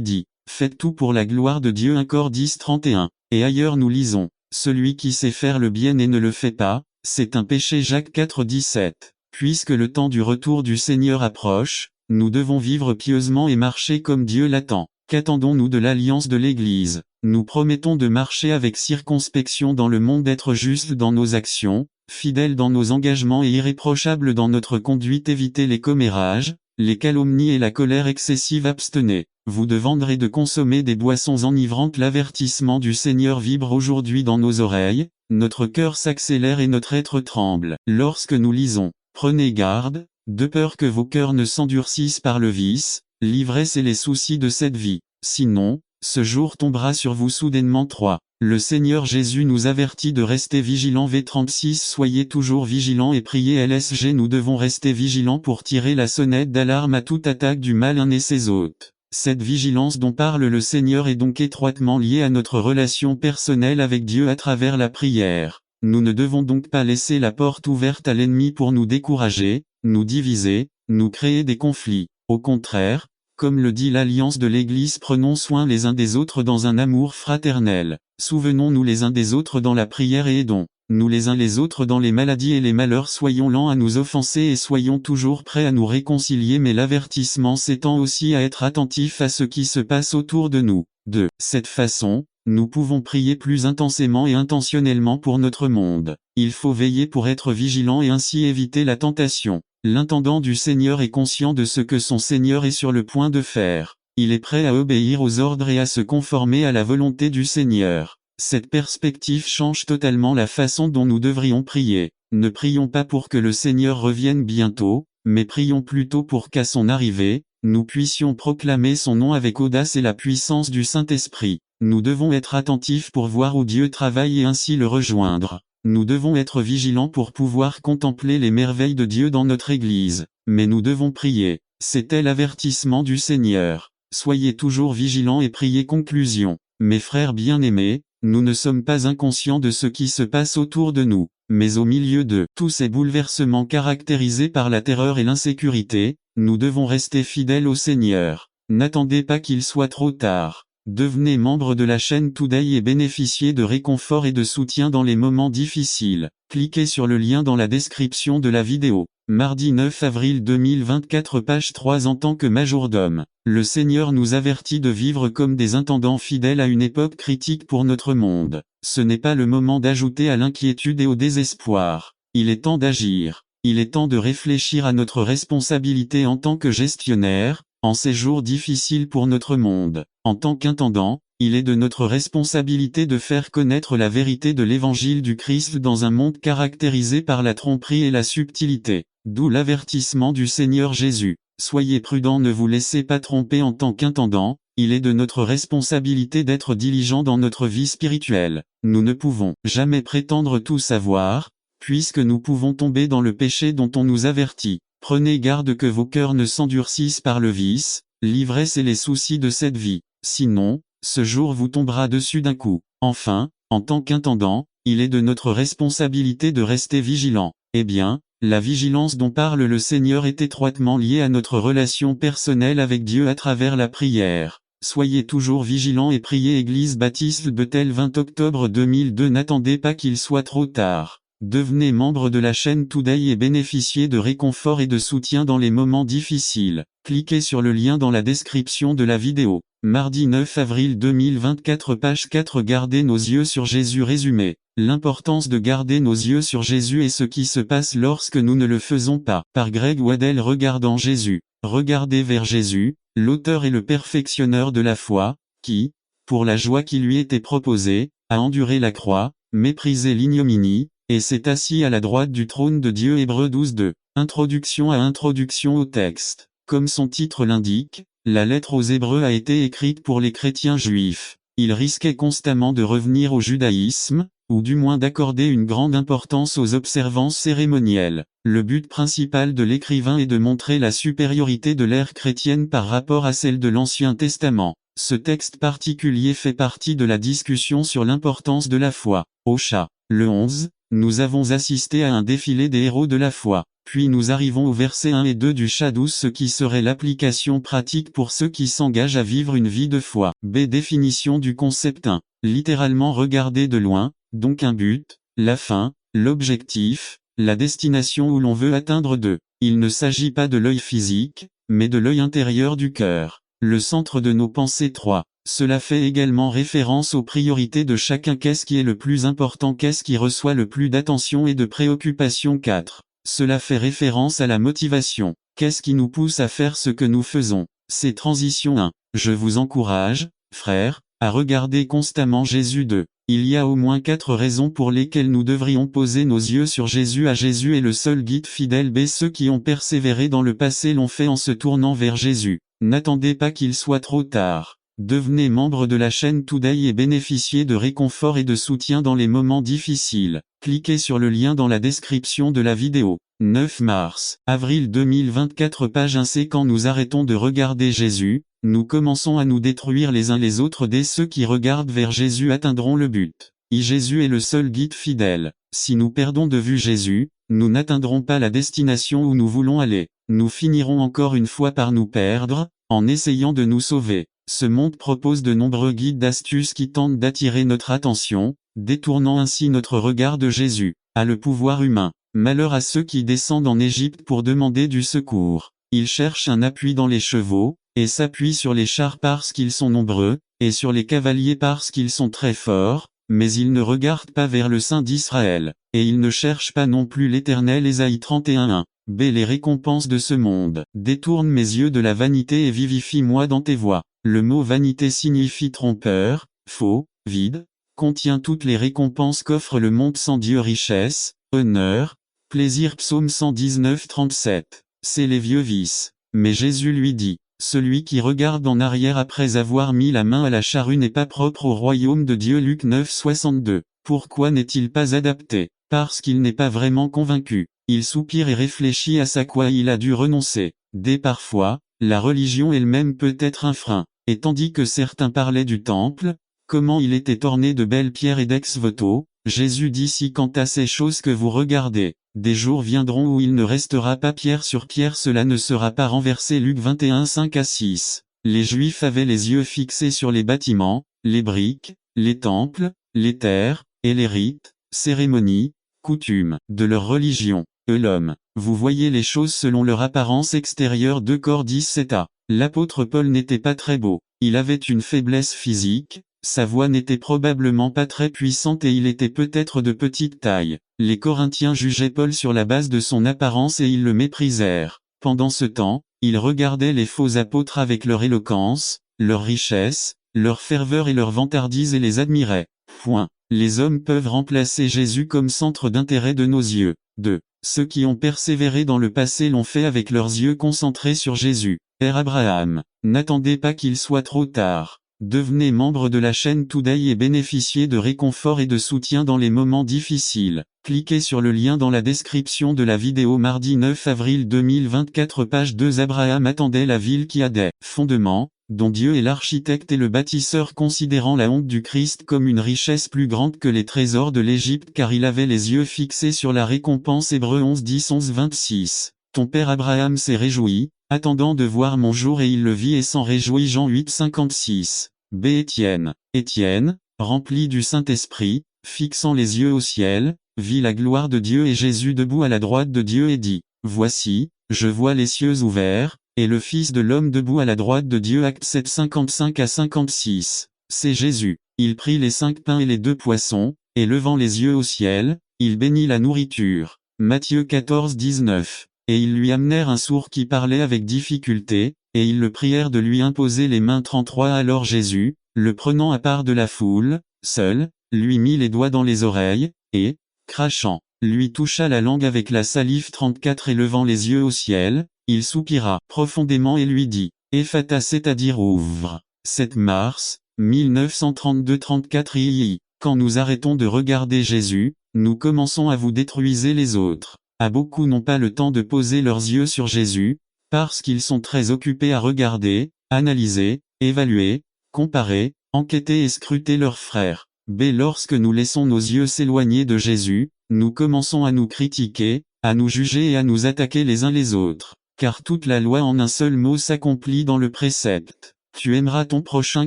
dit « Faites tout pour la gloire de Dieu » 1 Cor 10:31. Et ailleurs nous lisons « Celui qui sait faire le bien et ne le fait pas, c'est un péché » Jacques 4:17. Puisque le temps du retour du Seigneur approche, nous devons vivre pieusement et marcher comme Dieu l'attend. Qu'attendons-nous de l'alliance de l'Église? Nous promettons de marcher avec circonspection dans le monde, d'être justes dans nos actions, fidèles dans nos engagements et irréprochables dans notre conduite, éviter les commérages, les calomnies et la colère excessive, abstenez-vous de vendre et de consommer des boissons enivrantes. L'avertissement du Seigneur vibre aujourd'hui dans nos oreilles, notre cœur s'accélère et notre être tremble. Lorsque nous lisons « Prenez garde, de peur que vos cœurs ne s'endurcissent par le vice, l'ivresse et les soucis de cette vie. Sinon, ce jour tombera sur vous soudainement. 3. Le Seigneur Jésus nous avertit de rester vigilants. V36. Soyez toujours vigilants et priez. LSG. Nous devons rester vigilants pour tirer la sonnette d'alarme à toute attaque du mal et ses hôtes. Cette vigilance dont parle le Seigneur est donc étroitement liée à notre relation personnelle avec Dieu à travers la prière. Nous ne devons donc pas laisser la porte ouverte à l'ennemi pour nous décourager, nous diviser, nous créer des conflits. Au contraire, comme le dit l'Alliance de l'Église, prenons soin les uns des autres dans un amour fraternel. Souvenons-nous les uns des autres dans la prière et aidons-nous les uns les autres dans les maladies et les malheurs. Soyons lents à nous offenser et soyons toujours prêts à nous réconcilier. Mais l'avertissement s'étend aussi à être attentifs à ce qui se passe autour de nous. De cette façon, nous pouvons prier plus intensément et intentionnellement pour notre monde. Il faut veiller pour être vigilant et ainsi éviter la tentation. L'intendant du Seigneur est conscient de ce que son Seigneur est sur le point de faire. Il est prêt à obéir aux ordres et à se conformer à la volonté du Seigneur. Cette perspective change totalement la façon dont nous devrions prier. Ne prions pas pour que le Seigneur revienne bientôt, mais prions plutôt pour qu'à son arrivée, nous puissions proclamer son nom avec audace et la puissance du Saint-Esprit. Nous devons être attentifs pour voir où Dieu travaille et ainsi le rejoindre. Nous devons être vigilants pour pouvoir contempler les merveilles de Dieu dans notre Église. Mais nous devons prier. C'était l'avertissement du Seigneur. Soyez toujours vigilants et priez. Conclusion. Mes frères bien-aimés, nous ne sommes pas inconscients de ce qui se passe autour de nous. Mais au milieu de tous ces bouleversements caractérisés par la terreur et l'insécurité, nous devons rester fidèles au Seigneur. N'attendez pas qu'il soit trop tard. Devenez membre de la chaîne Today et bénéficiez de réconfort et de soutien dans les moments difficiles. Cliquez sur le lien dans la description de la vidéo. Mardi 9 avril 2024, page 3. En tant que majordome, le Seigneur nous avertit de vivre comme des intendants fidèles à une époque critique pour notre monde. Ce n'est pas le moment d'ajouter à l'inquiétude et au désespoir. Il est temps d'agir. Il est temps de réfléchir à notre responsabilité en tant que gestionnaire, en ces jours difficiles pour notre monde. En tant qu'intendant, il est de notre responsabilité de faire connaître la vérité de l'Évangile du Christ dans un monde caractérisé par la tromperie et la subtilité. D'où l'avertissement du Seigneur Jésus. Soyez prudents, ne vous laissez pas tromper. En tant qu'intendant, il est de notre responsabilité d'être diligents dans notre vie spirituelle. Nous ne pouvons jamais prétendre tout savoir, puisque nous pouvons tomber dans le péché dont on nous avertit. Prenez garde que vos cœurs ne s'endurcissent par le vice, l'ivresse et les soucis de cette vie. Sinon, ce jour vous tombera dessus d'un coup. Enfin, en tant qu'intendant, il est de notre responsabilité de rester vigilant. Eh bien, la vigilance dont parle le Seigneur est étroitement liée à notre relation personnelle avec Dieu à travers la prière. Soyez toujours vigilants et priez. Église Baptiste Bethel, 20 octobre 2002. N'attendez pas qu'il soit trop tard. Devenez membre de la chaîne Today et bénéficiez de réconfort et de soutien dans les moments difficiles. Cliquez sur le lien dans la description de la vidéo. Mardi 9 avril 2024, page 4. Gardez nos yeux sur Jésus. Résumé. L'importance de garder nos yeux sur Jésus et ce qui se passe lorsque nous ne le faisons pas. Par Greg Waddell. Regardant Jésus. Regardez vers Jésus, l'auteur et le perfectionneur de la foi, qui, pour la joie qui lui était proposée, a enduré la croix, méprisé l'ignominie, et s'est assis à la droite du trône de Dieu. Hébreux 12:2. Introduction au texte. Comme son titre l'indique, la lettre aux Hébreux a été écrite pour les chrétiens juifs. Ils risquaient constamment de revenir au judaïsme, ou du moins d'accorder une grande importance aux observances cérémonielles. Le but principal de l'écrivain est de montrer la supériorité de l'ère chrétienne par rapport à celle de l'Ancien Testament. Ce texte particulier fait partie de la discussion sur l'importance de la foi. Au chat. Le 11. Nous avons assisté à un défilé des héros de la foi. Puis nous arrivons au verset 1 et 2 du chat 12, ce qui serait l'application pratique pour ceux qui s'engagent à vivre une vie de foi. B. Définition du concept 1. Littéralement regarder de loin, donc un but, la fin, l'objectif, la destination où l'on veut atteindre. 2. Il ne s'agit pas de l'œil physique, mais de l'œil intérieur du cœur. Le centre de nos pensées. 3. Cela fait également référence aux priorités de chacun. Qu'est-ce qui est le plus important? Qu'est-ce qui reçoit le plus d'attention et de préoccupation? 4. Cela fait référence à la motivation. Qu'est-ce qui nous pousse à faire ce que nous faisons? C'est transition 1. Je vous encourage, frères, à regarder constamment Jésus. 2. Il y a au moins 4 raisons pour lesquelles nous devrions poser nos yeux sur Jésus. A. Jésus est le seul guide fidèle. B. Ceux qui ont persévéré dans le passé l'ont fait en se tournant vers Jésus. N'attendez pas qu'il soit trop tard. Devenez membre de la chaîne Today et bénéficiez de réconfort et de soutien dans les moments difficiles. Cliquez sur le lien dans la description de la vidéo. 9 mars, avril 2024. Page 1. C'est quand nous arrêtons de regarder Jésus, nous commençons à nous détruire les uns les autres. Dès ceux qui regardent vers Jésus atteindront le but. Jésus est le seul guide fidèle. Si nous perdons de vue Jésus, nous n'atteindrons pas la destination où nous voulons aller. Nous finirons encore une fois par nous perdre, en essayant de nous sauver. Ce monde propose de nombreux guides d'astuces qui tentent d'attirer notre attention, détournant ainsi notre regard de Jésus. A. Le pouvoir humain. Malheur à ceux qui descendent en Égypte pour demander du secours. Ils cherchent un appui dans les chevaux, et s'appuient sur les chars parce qu'ils sont nombreux, et sur les cavaliers parce qu'ils sont très forts, mais ils ne regardent pas vers le Saint d'Israël, et ils ne cherchent pas non plus l'Éternel. Ésaïe 31:1. B. Les récompenses de ce monde. Détourne mes yeux de la vanité et vivifie-moi dans tes voies. Le mot vanité signifie trompeur, faux, vide, contient toutes les récompenses qu'offre le monde sans Dieu: richesse, honneur, plaisir. Psaume 119:37. C'est les vieux vices. Mais Jésus lui dit, celui qui regarde en arrière après avoir mis la main à la charrue n'est pas propre au royaume de Dieu. Luc 9:62. Pourquoi n'est-il pas adapté? Parce qu'il n'est pas vraiment convaincu. Il soupire et réfléchit à ce quoi il a dû renoncer. Dès parfois, la religion elle-même peut être un frein. Et tandis que certains parlaient du temple, comment il était orné de belles pierres et d'ex-voto, Jésus dit: si quant à ces choses que vous regardez, des jours viendront où il ne restera pas pierre sur pierre, cela ne sera pas renversé. Luc 21:5-6. Les Juifs avaient les yeux fixés sur les bâtiments, les briques, les temples, les terres, et les rites, cérémonies, coutumes de leur religion. L'homme, vous voyez les choses selon leur apparence extérieure. 2 Cor 17a. L'apôtre Paul n'était pas très beau, il avait une faiblesse physique, sa voix n'était probablement pas très puissante et il était peut-être de petite taille. Les Corinthiens jugeaient Paul sur la base de son apparence et ils le méprisèrent. Pendant ce temps, ils regardaient les faux apôtres avec leur éloquence, leur richesse, leur ferveur et leur vantardise et les admiraient. Point. Les hommes peuvent remplacer Jésus comme centre d'intérêt de nos yeux. 2. Ceux qui ont persévéré dans le passé l'ont fait avec leurs yeux concentrés sur Jésus. Père Abraham, n'attendez pas qu'il soit trop tard. Devenez membre de la chaîne Today et bénéficiez de réconfort et de soutien dans les moments difficiles. Cliquez sur le lien dans la description de la vidéo. Mardi 9 avril 2024. Page 2. Abraham attendait la ville qui a des fondements, dont Dieu est l'architecte et le bâtisseur, considérant la honte du Christ comme une richesse plus grande que les trésors de l'Égypte, car il avait les yeux fixés sur la récompense. Hébreux 11:10-11-26. Ton père Abraham s'est réjoui, attendant de voir mon jour, et il le vit et s'en réjouit. Jean 8:56. B. Étienne. Étienne, rempli du Saint-Esprit, fixant les yeux au ciel, vit la gloire de Dieu et Jésus debout à la droite de Dieu et dit, voici, je vois les cieux ouverts, et le Fils de l'homme debout à la droite de Dieu. Actes 7:55-56. C'est Jésus. Il prit les 5 pains et les 2 poissons, et levant les yeux au ciel, il bénit la nourriture. Matthieu 14:19. Et ils lui amenèrent un sourd qui parlait avec difficulté, et ils le prièrent de lui imposer les mains. 33. Alors Jésus, le prenant à part de la foule, seul, lui mit les doigts dans les oreilles, et, crachant, lui toucha la langue avec la salive. 34. Et levant les yeux au ciel, il soupira profondément et lui dit, Ephata, c'est-à-dire ouvre. 7 mars, 1932-34. Quand nous arrêtons de regarder Jésus, nous commençons à vous détruire les autres. Beaucoup n'ont pas le temps de poser leurs yeux sur Jésus, parce qu'ils sont très occupés à regarder, analyser, évaluer, comparer, enquêter et scruter leurs frères. B. Lorsque nous laissons nos yeux s'éloigner de Jésus, nous commençons à nous critiquer, à nous juger et à nous attaquer les uns les autres. Car toute la loi en un seul mot s'accomplit dans le précepte. Tu aimeras ton prochain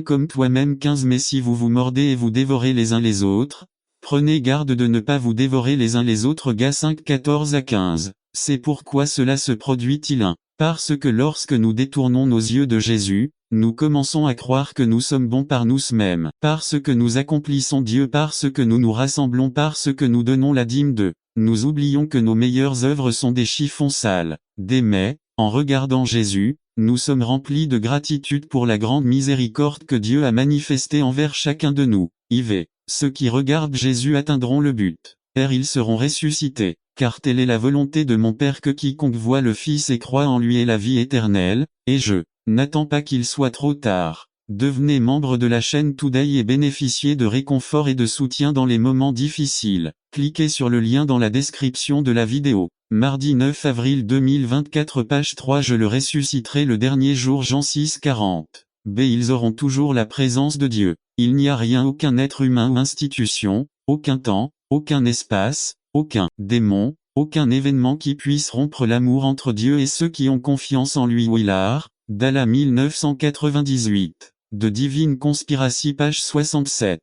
comme toi-même. 15 Mais si vous vous mordez et vous dévorez les uns les autres, prenez garde de ne pas vous dévorer les uns les autres. Gas 5 14 à 15. C'est pourquoi cela se produit-il 1. Parce que lorsque nous détournons nos yeux de Jésus, nous commençons à croire que nous sommes bons par nous-mêmes. Parce que nous accomplissons Dieu, parce que nous nous rassemblons, parce que nous donnons la dîme de. Nous oublions que nos meilleures œuvres sont des chiffons sales. Mais, en regardant Jésus, nous sommes remplis de gratitude pour la grande miséricorde que Dieu a manifestée envers chacun de nous. IV. Ceux qui regardent Jésus atteindront le but. Ils seront ressuscités. Car telle est la volonté de mon Père que quiconque voit le Fils et croit en lui ait la vie éternelle, et je n'attends pas qu'il soit trop tard. Devenez membre de la chaîne Today et bénéficiez de réconfort et de soutien dans les moments difficiles. Cliquez sur le lien dans la description de la vidéo. Mardi 9 avril 2024 page 3 Je le ressusciterai le dernier jour Jean 6 40. Ils auront toujours la présence de Dieu. Il n'y a rien, aucun être humain ou institution, aucun temps, aucun espace, aucun démon, aucun événement qui puisse rompre l'amour entre Dieu et ceux qui ont confiance en lui. Willard, Dalla 1998. De Divine Conspiracy page 67.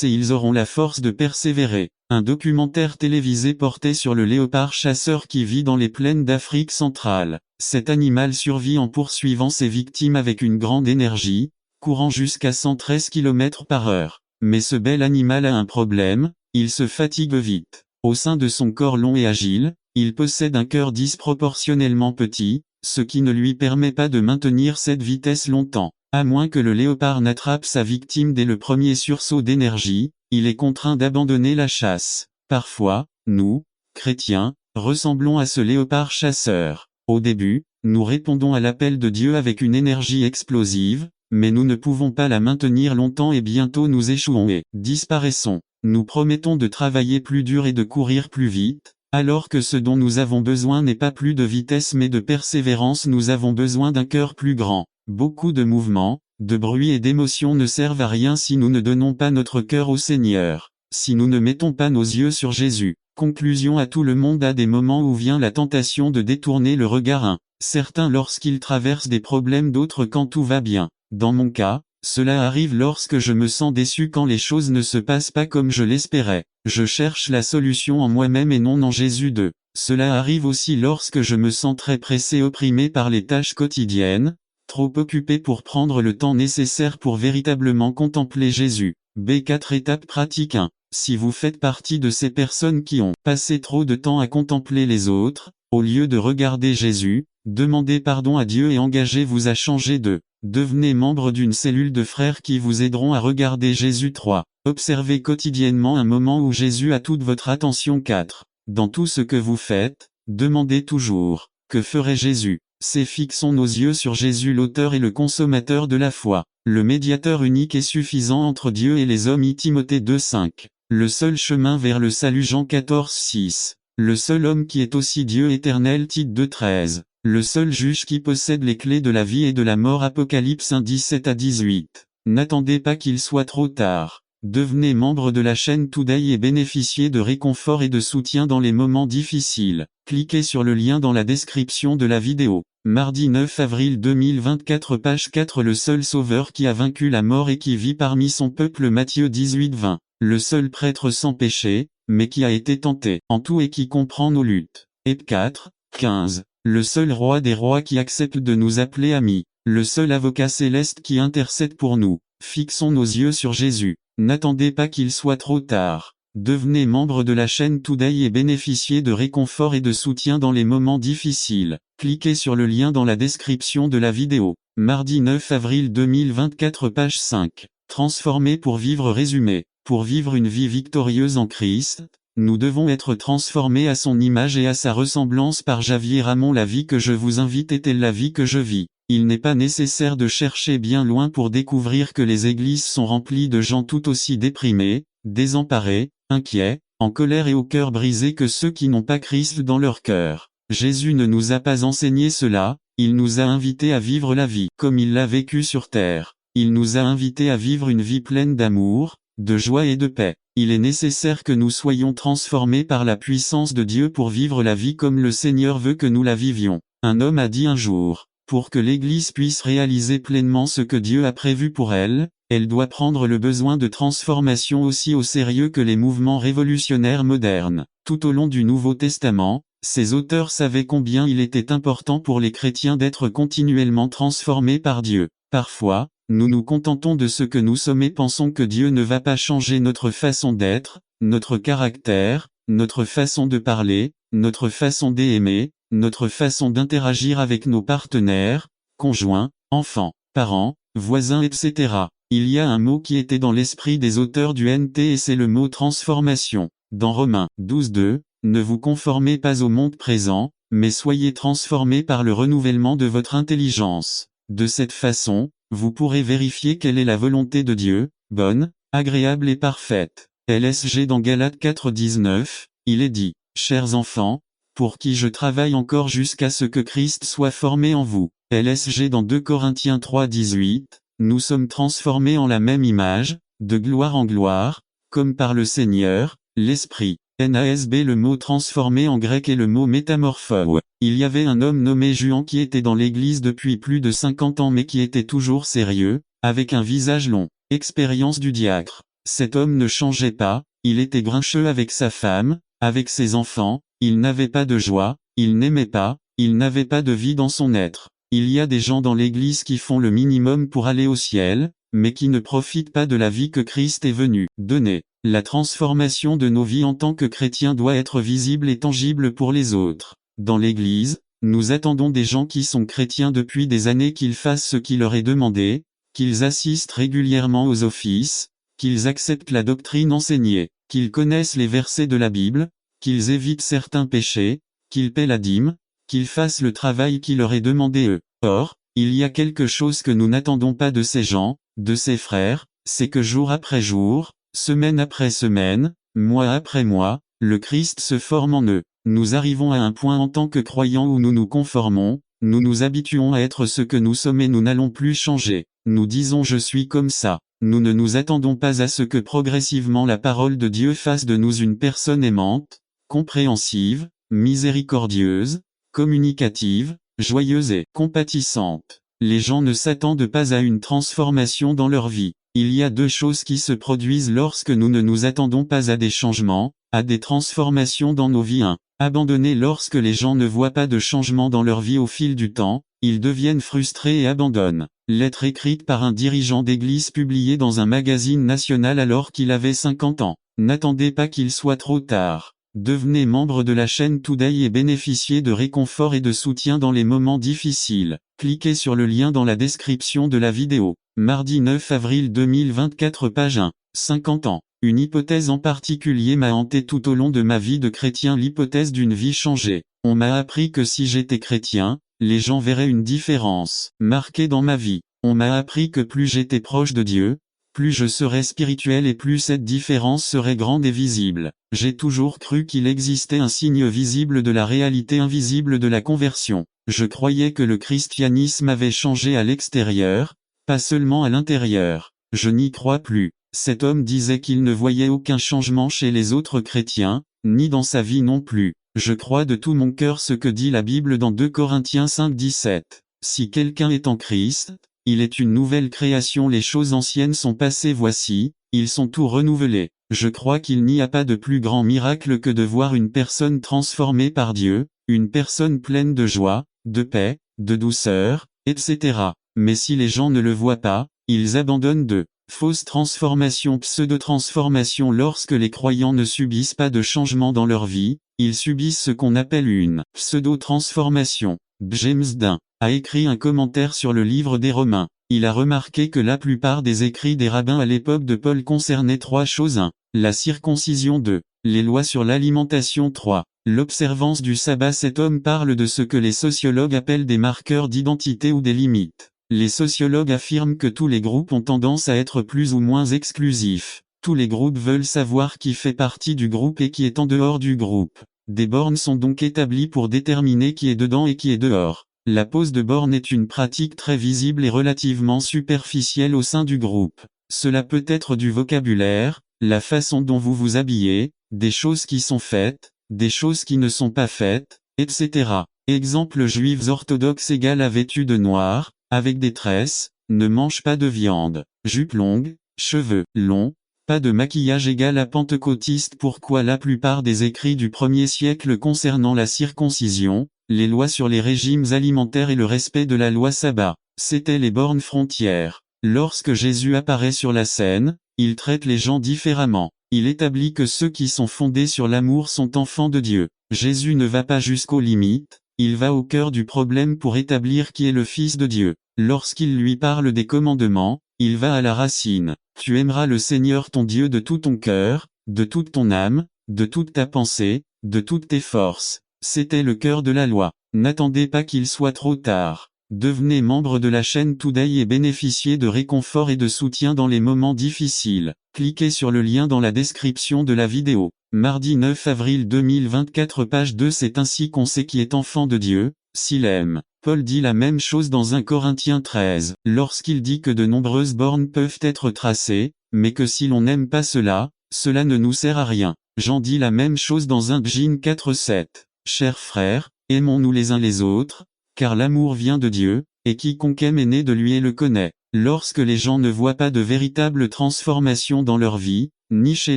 Ils auront la force de persévérer. Un documentaire télévisé porté sur le léopard chasseur qui vit dans les plaines d'Afrique centrale. Cet animal survit en poursuivant ses victimes avec une grande énergie, courant jusqu'à 113 km/h. Mais ce bel animal a un problème, il se fatigue vite. Au sein de son corps long et agile, il possède un cœur disproportionnellement petit, ce qui ne lui permet pas de maintenir cette vitesse longtemps. À moins que le léopard n'attrape sa victime dès le premier sursaut d'énergie, il est contraint d'abandonner la chasse. Parfois, nous, chrétiens, ressemblons à ce léopard chasseur. Au début, nous répondons à l'appel de Dieu avec une énergie explosive, mais nous ne pouvons pas la maintenir longtemps et bientôt nous échouons et disparaissons. Nous promettons de travailler plus dur et de courir plus vite, alors que ce dont nous avons besoin n'est pas plus de vitesse mais de persévérance. Nous avons besoin d'un cœur plus grand. Beaucoup de mouvements, de bruit et d'émotions ne servent à rien si nous ne donnons pas notre cœur au Seigneur, si nous ne mettons pas nos yeux sur Jésus. Conclusion à tout le monde a des moments où vient la tentation de détourner le regard. Certains lorsqu'ils traversent des problèmes, d'autres quand tout va bien. Dans mon cas, cela arrive lorsque je me sens déçu, quand les choses ne se passent pas comme je l'espérais. Je cherche la solution en moi-même et non en Jésus. Cela arrive aussi lorsque je me sens très pressé, opprimé par les tâches quotidiennes, trop occupé pour prendre le temps nécessaire pour véritablement contempler Jésus. B4 étapes pratiques 1. Si vous faites partie de ces personnes qui ont passé trop de temps à contempler les autres, au lieu de regarder Jésus, demandez pardon à Dieu et engagez-vous à changer Devenez membre d'une cellule de frères qui vous aideront à regarder Jésus. 3. Observez quotidiennement un moment où Jésus a toute votre attention. 4. Dans tout ce que vous faites, demandez toujours, que ferait Jésus? Fixons nos yeux sur Jésus, l'auteur et le consommateur de la foi, le médiateur unique et suffisant entre Dieu et les hommes. Timothée 2:5. Le seul chemin vers le salut. Jean 14:6. Le seul homme qui est aussi Dieu éternel. Tite 2:13. Le seul juge qui possède les clés de la vie et de la mort. Apocalypse 1:17 à 18. N'attendez pas qu'il soit trop tard. Devenez membre de la chaîne Today et bénéficiez de réconfort et de soutien dans les moments difficiles. Cliquez sur le lien dans la description de la vidéo. Mardi 9 avril 2024 page 4. Le seul sauveur qui a vaincu la mort et qui vit parmi son peuple. Matthieu 18:20. Le seul prêtre sans péché, mais qui a été tenté en tout et qui comprend nos luttes. Heb 4:15. Le seul roi des rois qui accepte de nous appeler amis. Le seul avocat céleste qui intercède pour nous. Fixons nos yeux sur Jésus. N'attendez pas qu'il soit trop tard. Devenez membre de la chaîne Today et bénéficiez de réconfort et de soutien dans les moments difficiles. Cliquez sur le lien dans la description de la vidéo. Mardi 9 avril 2024 page 5. Transformer pour vivre. Résumé. Pour vivre une vie victorieuse en Christ, nous devons être transformés à son image et à sa ressemblance par Javier Ramon. La vie que je vous invite est-elle la vie que je vis? Il n'est pas nécessaire de chercher bien loin pour découvrir que les églises sont remplies de gens tout aussi déprimés, désemparés, inquiets, en colère et au cœur brisé que ceux qui n'ont pas Christ dans leur cœur. Jésus ne nous a pas enseigné cela, il nous a invités à vivre la vie comme il l'a vécu sur terre. Il nous a invités à vivre une vie pleine d'amour, de joie et de paix. Il est nécessaire que nous soyons transformés par la puissance de Dieu pour vivre la vie comme le Seigneur veut que nous la vivions. Un homme a dit un jour, pour que l'Église puisse réaliser pleinement ce que Dieu a prévu pour elle, elle doit prendre le besoin de transformation aussi au sérieux que les mouvements révolutionnaires modernes. Tout au long du Nouveau Testament, ces auteurs savaient combien il était important pour les chrétiens d'être continuellement transformés par Dieu. Parfois, nous nous contentons de ce que nous sommes et pensons que Dieu ne va pas changer notre façon d'être, notre caractère, notre façon de parler, notre façon d'aimer, notre façon d'interagir avec nos partenaires, conjoints, enfants, parents, voisins, etc. Il y a un mot qui était dans l'esprit des auteurs du NT et c'est le mot transformation. Dans Romains 12:2, ne vous conformez pas au monde présent, mais soyez transformés par le renouvellement de votre intelligence. De cette façon, vous pourrez vérifier quelle est la volonté de Dieu, bonne, agréable et parfaite. LSG dans Galates 4:19, il est dit, chers enfants, pour qui je travaille encore jusqu'à ce que Christ soit formé en vous. LSG dans 2 Corinthiens 3:18, nous sommes transformés en la même image, de gloire en gloire, comme par le Seigneur, l'Esprit. NASB le mot transformé en grec est le mot métamorpho. Il y avait un homme nommé Juan qui était dans l'église depuis plus de 50 ans mais qui était toujours sérieux, avec un visage long. Expérience du diacre. Cet homme ne changeait pas, il était grincheux avec sa femme, avec ses enfants, il n'avait pas de joie, il n'aimait pas, il n'avait pas de vie dans son être. Il y a des gens dans l'église qui font le minimum pour aller au ciel, mais qui ne profitent pas de la vie que Christ est venu donner. La transformation de nos vies en tant que chrétiens doit être visible et tangible pour les autres. Dans l'église, nous attendons des gens qui sont chrétiens depuis des années qu'ils fassent ce qui leur est demandé, qu'ils assistent régulièrement aux offices, qu'ils acceptent la doctrine enseignée, qu'ils connaissent les versets de la Bible, qu'ils évitent certains péchés, qu'ils paient la dîme, qu'ils fassent le travail qui leur est demandé eux. Or, il y a quelque chose que nous n'attendons pas de ces gens, de ces frères, c'est que jour après jour, semaine après semaine, mois après mois, le Christ se forme en eux. Nous arrivons à un point en tant que croyants où nous nous conformons, nous nous habituons à être ce que nous sommes et nous n'allons plus changer. Nous disons je suis comme ça. Nous ne nous attendons pas à ce que progressivement la parole de Dieu fasse de nous une personne aimante, compréhensive, miséricordieuse, communicative, joyeuse et compatissante. Les gens ne s'attendent pas à une transformation dans leur vie. Il y a deux choses qui se produisent lorsque nous ne nous attendons pas à des changements, à des transformations dans nos vies. 1. Abandonner. Lorsque les gens ne voient pas de changement dans leur vie au fil du temps, ils deviennent frustrés et abandonnent. Lettre écrite par un dirigeant d'église publiée dans un magazine national alors qu'il avait 50 ans. N'attendez pas qu'il soit trop tard. Devenez membre de la chaîne Today et bénéficiez de réconfort et de soutien dans les moments difficiles. Cliquez sur le lien dans la description de la vidéo. Mardi 9 avril 2024 page 1. 50 ans. Une hypothèse en particulier m'a hanté tout au long de ma vie de chrétien, l'hypothèse d'une vie changée. On m'a appris que si j'étais chrétien, les gens verraient une différence marquée dans ma vie. On m'a appris que plus j'étais proche de Dieu, plus je serais spirituel et plus cette différence serait grande et visible. J'ai toujours cru qu'il existait un signe visible de la réalité invisible de la conversion. Je croyais que le christianisme avait changé à l'extérieur, pas seulement à l'intérieur. Je n'y crois plus. Cet homme disait qu'il ne voyait aucun changement chez les autres chrétiens, ni dans sa vie non plus. Je crois de tout mon cœur ce que dit la Bible dans 2 Corinthiens 5:17. Si quelqu'un est en Christ, il est une nouvelle création, les choses anciennes sont passées, voici, ils sont tout renouvelés. Je crois qu'il n'y a pas de plus grand miracle que de voir une personne transformée par Dieu, une personne pleine de joie, de paix, de douceur, etc. Mais si les gens ne le voient pas, ils abandonnent de fausses transformations, pseudo-transformations. Lorsque les croyants ne subissent pas de changement dans leur vie, ils subissent ce qu'on appelle une pseudo-transformation. James Dunn a écrit un commentaire sur le livre des Romains. Il a remarqué que la plupart des écrits des rabbins à l'époque de Paul concernaient 3 choses. 1. La circoncision. 2. Les lois sur l'alimentation. 3. L'observance du sabbat. Cet homme parle de ce que les sociologues appellent des marqueurs d'identité ou des limites. Les sociologues affirment que tous les groupes ont tendance à être plus ou moins exclusifs. Tous les groupes veulent savoir qui fait partie du groupe et qui est en dehors du groupe. Des bornes sont donc établies pour déterminer qui est dedans et qui est dehors. La pose de bornes est une pratique très visible et relativement superficielle au sein du groupe. Cela peut être du vocabulaire, la façon dont vous vous habillez, des choses qui sont faites, des choses qui ne sont pas faites, etc. Exemple juifs orthodoxes égale à vêtus de noir, avec des tresses, ne mange pas de viande, jupe longue, cheveux longs, pas de maquillage égale à pentecôtiste. Pourquoi la plupart des écrits du 1er siècle concernant la circoncision, les lois sur les régimes alimentaires et le respect de la loi sabbat, c'étaient les bornes frontières. Lorsque Jésus apparaît sur la scène, il traite les gens différemment. Il établit que ceux qui sont fondés sur l'amour sont enfants de Dieu. Jésus ne va pas jusqu'aux limites, il va au cœur du problème pour établir qui est le Fils de Dieu. Lorsqu'il lui parle des commandements, il va à la racine. Tu aimeras le Seigneur ton Dieu de tout ton cœur, de toute ton âme, de toute ta pensée, de toutes tes forces. C'était le cœur de la loi. N'attendez pas qu'il soit trop tard. Devenez membre de la chaîne Today et bénéficiez de réconfort et de soutien dans les moments difficiles. Cliquez sur le lien dans la description de la vidéo. Mardi 9 avril 2024 page 2. C'est ainsi qu'on sait qui est enfant de Dieu, s'il aime. Paul dit la même chose dans 1 Corinthiens 13, lorsqu'il dit que de nombreuses bornes peuvent être tracées, mais que si l'on n'aime pas cela, cela ne nous sert à rien. Jean dit la même chose dans 1 Jean 4:7. Chers frères, aimons-nous les uns les autres, car l'amour vient de Dieu, et quiconque aime est né de lui et le connaît. Lorsque les gens ne voient pas de véritable transformation dans leur vie, ni chez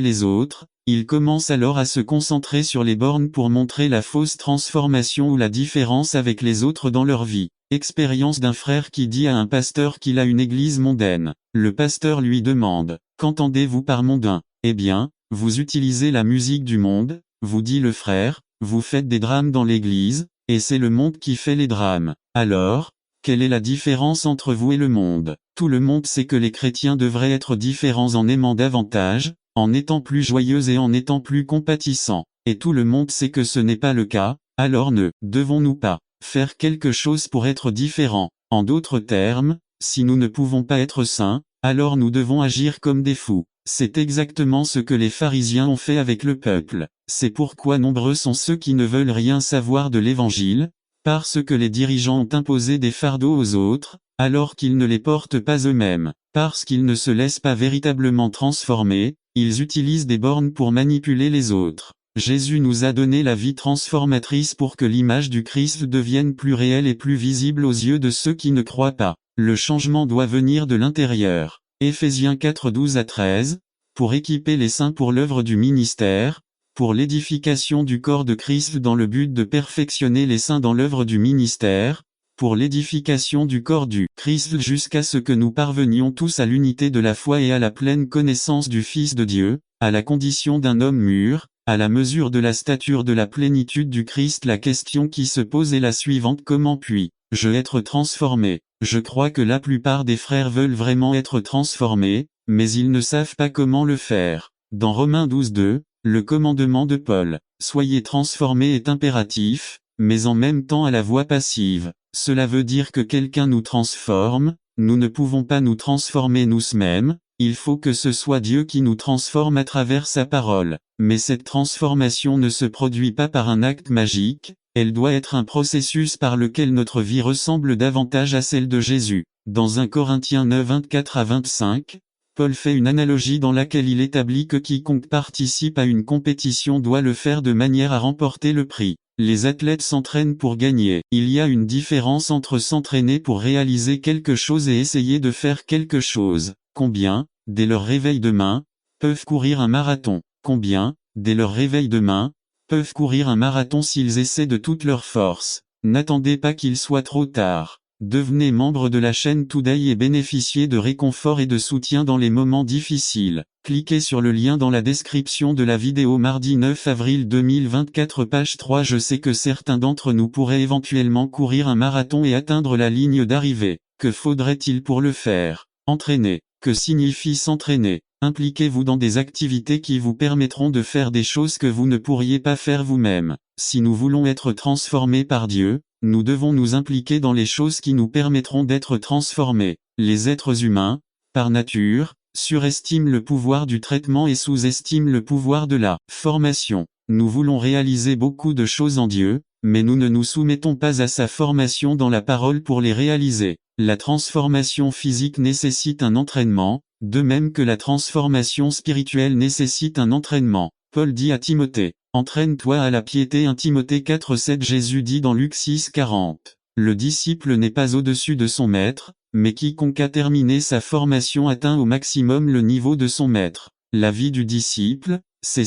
les autres, ils commencent alors à se concentrer sur les bornes pour montrer la fausse transformation ou la différence avec les autres dans leur vie. Expérience d'un frère qui dit à un pasteur qu'il a une église mondaine. Le pasteur lui demande, « Qu'entendez-vous par mondain ? » Eh bien, vous utilisez la musique du monde, vous dit le frère, vous faites des drames dans l'église, et c'est le monde qui fait les drames. Alors, quelle est la différence entre vous et le monde ? Tout le monde sait que les chrétiens devraient être différents en aimant davantage, en étant plus joyeux et en étant plus compatissants. Et tout le monde sait que ce n'est pas le cas, alors ne devons-nous pas faire quelque chose pour être différents ? En d'autres termes, si nous ne pouvons pas être saints, alors nous devons agir comme des fous. C'est exactement ce que les pharisiens ont fait avec le peuple. C'est pourquoi nombreux sont ceux qui ne veulent rien savoir de l'évangile, parce que les dirigeants ont imposé des fardeaux aux autres, alors qu'ils ne les portent pas eux-mêmes. Parce qu'ils ne se laissent pas véritablement transformer, ils utilisent des bornes pour manipuler les autres. Jésus nous a donné la vie transformatrice pour que l'image du Christ devienne plus réelle et plus visible aux yeux de ceux qui ne croient pas. Le changement doit venir de l'intérieur. Éphésiens 4:12-13, pour équiper les saints pour l'œuvre du ministère, pour l'édification du corps de Christ dans le but de perfectionner les saints dans l'œuvre du ministère, pour l'édification du corps du Christ jusqu'à ce que nous parvenions tous à l'unité de la foi et à la pleine connaissance du Fils de Dieu, à la condition d'un homme mûr, à la mesure de la stature de la plénitude du Christ. La question qui se pose est la suivante: comment puis-je être transformé ? Je crois que la plupart des frères veulent vraiment être transformés, mais ils ne savent pas comment le faire. Dans Romains 12:2, le commandement de Paul, « Soyez transformés » est impératif, mais en même temps à la voix passive. Cela veut dire que quelqu'un nous transforme, nous ne pouvons pas nous transformer nous-mêmes, il faut que ce soit Dieu qui nous transforme à travers sa parole. Mais cette transformation ne se produit pas par un acte magique, elle doit être un processus par lequel notre vie ressemble davantage à celle de Jésus. Dans 1 Corinthiens 9:24-25, Paul fait une analogie dans laquelle il établit que quiconque participe à une compétition doit le faire de manière à remporter le prix. Les athlètes s'entraînent pour gagner. Il y a une différence entre s'entraîner pour réaliser quelque chose et essayer de faire quelque chose. Combien, dès leur réveil demain, peuvent courir un marathon? Combien, dès leur réveil demain, peuvent courir un marathon s'ils essaient de toute leur force? N'attendez pas qu'il soit trop tard. Devenez membre de la chaîne Today et bénéficiez de réconfort et de soutien dans les moments difficiles. Cliquez sur le lien dans la description de la vidéo. Mardi 9 avril 2024 page 3. Je sais que certains d'entre nous pourraient éventuellement courir un marathon et atteindre la ligne d'arrivée. Que faudrait-il pour le faire? Entraîner. Que signifie s'entraîner? Impliquez-vous dans des activités qui vous permettront de faire des choses que vous ne pourriez pas faire vous-même. Si nous voulons être transformés par Dieu, nous devons nous impliquer dans les choses qui nous permettront d'être transformés. Les êtres humains, par nature, surestiment le pouvoir du traitement et sous-estiment le pouvoir de la formation. Nous voulons réaliser beaucoup de choses en Dieu, mais nous ne nous soumettons pas à sa formation dans la parole pour les réaliser. La transformation physique nécessite un entraînement, de même que la transformation spirituelle nécessite un entraînement. Paul dit à Timothée, « Entraîne-toi à la piété » 1 Timothée 4,7. Jésus dit dans Luc 6,40, « Le disciple n'est pas au-dessus de son maître, mais quiconque a terminé sa formation atteint au maximum le niveau de son maître. » La vie du disciple, c'est